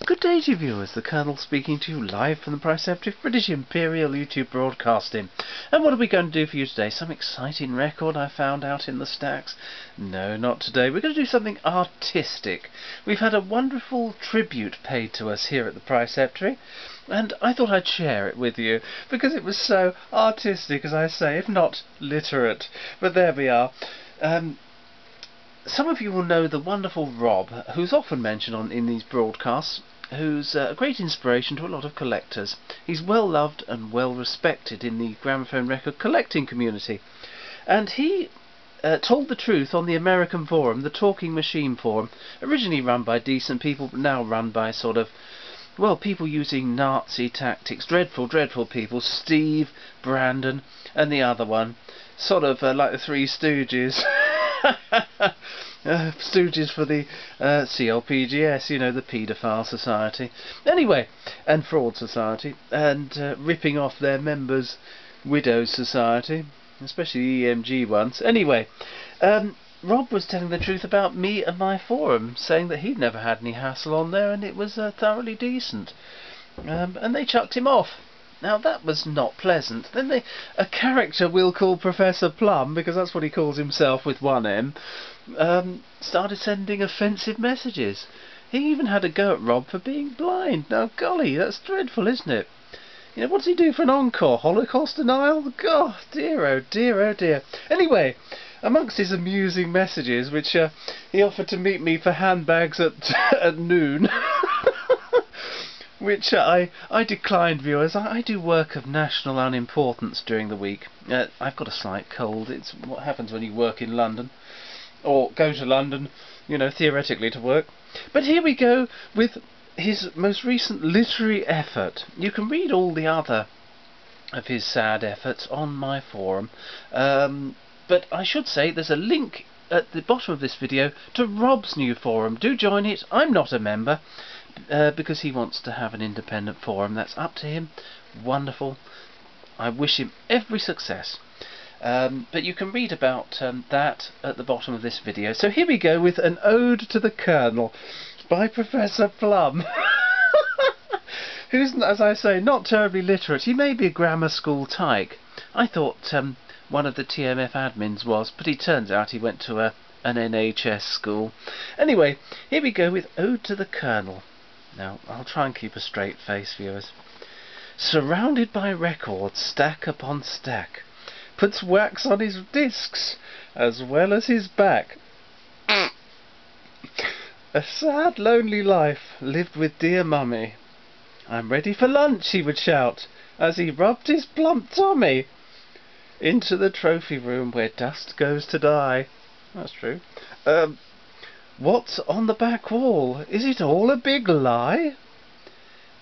Good day to you viewers, the Colonel speaking to you live from the Preceptive British Imperial YouTube Broadcasting. And what are we going to do for you today? Some exciting record I found out in the stacks? No, not today. We're going to do something artistic. We've had a wonderful tribute paid to us here at the Preceptory, and I thought I'd share it with you, because it was so artistic, as I say, if not literate. But there we are. Some of you will know the wonderful Rob, who's often mentioned in these broadcasts, who's a great inspiration to a lot of collectors. He's well loved and well respected in the gramophone record collecting community. And he told the truth on the American forum, the Talking Machine forum, originally run by decent people, but now run by sort of, well, people using Nazi tactics, dreadful, dreadful people, Steve, Brandon, and the other one, sort of like the Three Stooges. Stooges for the CLPGS, you know, the Paedophile Society. Anyway, and Fraud Society, and ripping off their members' Widows Society, especially the EMG ones. Anyway, Rob was telling the truth about me and my forum, saying that he'd never had any hassle on there and it was thoroughly decent. And they chucked him off. Now that was not pleasant. Then a character we'll call Professor Plumm, because that's what he calls himself with one M, started sending offensive messages. He even had a go at Rob for being blind. Now golly, that's dreadful, isn't it? You know, what does he do for an encore? Holocaust denial? God, dear, oh dear, oh dear. Anyway, amongst his amusing messages, which he offered to meet me for handbags at noon, which I declined, viewers. I do work of national unimportance during the week. I've got a slight cold. It's what happens when you work in London, or go to London, you know, theoretically to work. But here we go with his most recent literary effort. You can read all the other of his sad efforts on my forum. But I should say there's a link at the bottom of this video to Rob's new forum. Do join it. I'm not a member. Because he wants to have an independent forum. That's up to him. Wonderful. I wish him every success. But you can read about that at the bottom of this video. So here we go with an ode to the Colonel by Professor Plumm, who's, as I say, not terribly literate. He may be a grammar school tyke. I thought one of the TMF admins was, but he turns out he went to an NHS school. Anyway, here we go with Ode to the Colonel. Now, I'll try and keep a straight face, viewers. Surrounded by records, stack upon stack, puts wax on his discs, as well as his back. A sad, lonely life, lived with dear mummy. I'm ready for lunch, he would shout, as he rubbed his plump tummy into the trophy room where dust goes to die. That's true. What's on the back wall? Is it all a big lie?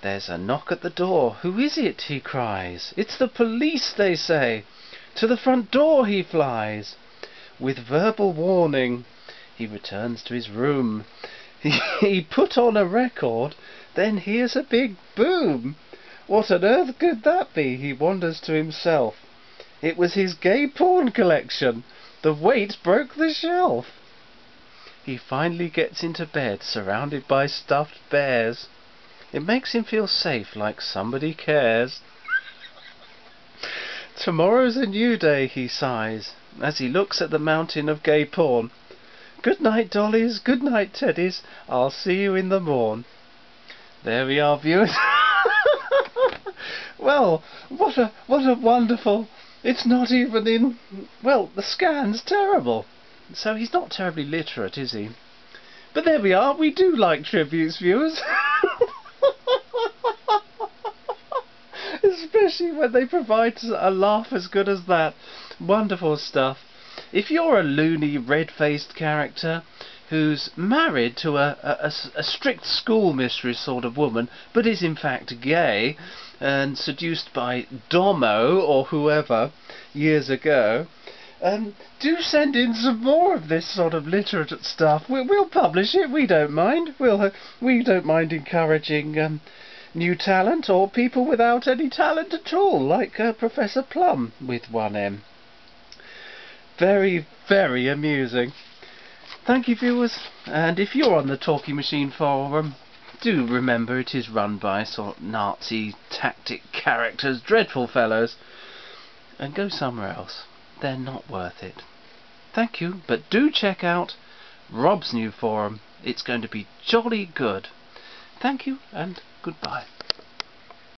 There's a knock at the door. Who is it? He cries. It's the police, they say. To the front door he flies. With verbal warning, he returns to his room. He put on a record, then hears a big boom. What on earth could that be? He wonders to himself. It was his gay porn collection. The weight broke the shelf. He finally gets into bed, surrounded by stuffed bears. It makes him feel safe, like somebody cares. Tomorrow's a new day, he sighs, as he looks at the mountain of gay porn. Good night, dollies, good night, teddies, I'll see you in the morn. There we are, viewers. Well, what a wonderful... It's not even in... Well, the scan's terrible. So he's not terribly literate, is he? But there we are. We do like tributes, viewers. Especially when they provide a laugh as good as that. Wonderful stuff. If you're a loony, red-faced character who's married to a strict schoolmistress sort of woman, but is in fact gay, and seduced by Domo or whoever years ago, do send in some more of this sort of literate stuff. We'll publish it. We don't mind. We don't mind encouraging new talent, or people without any talent at all, like Professor Plumm with one M. Very, very amusing. Thank you, viewers. And if you're on the Talking Machine forum, do remember it is run by sort of Nazi tactic characters, dreadful fellows, and go somewhere else. They're not worth it. Thank you, but do check out Rob's new forum. It's going to be jolly good. Thank you and goodbye.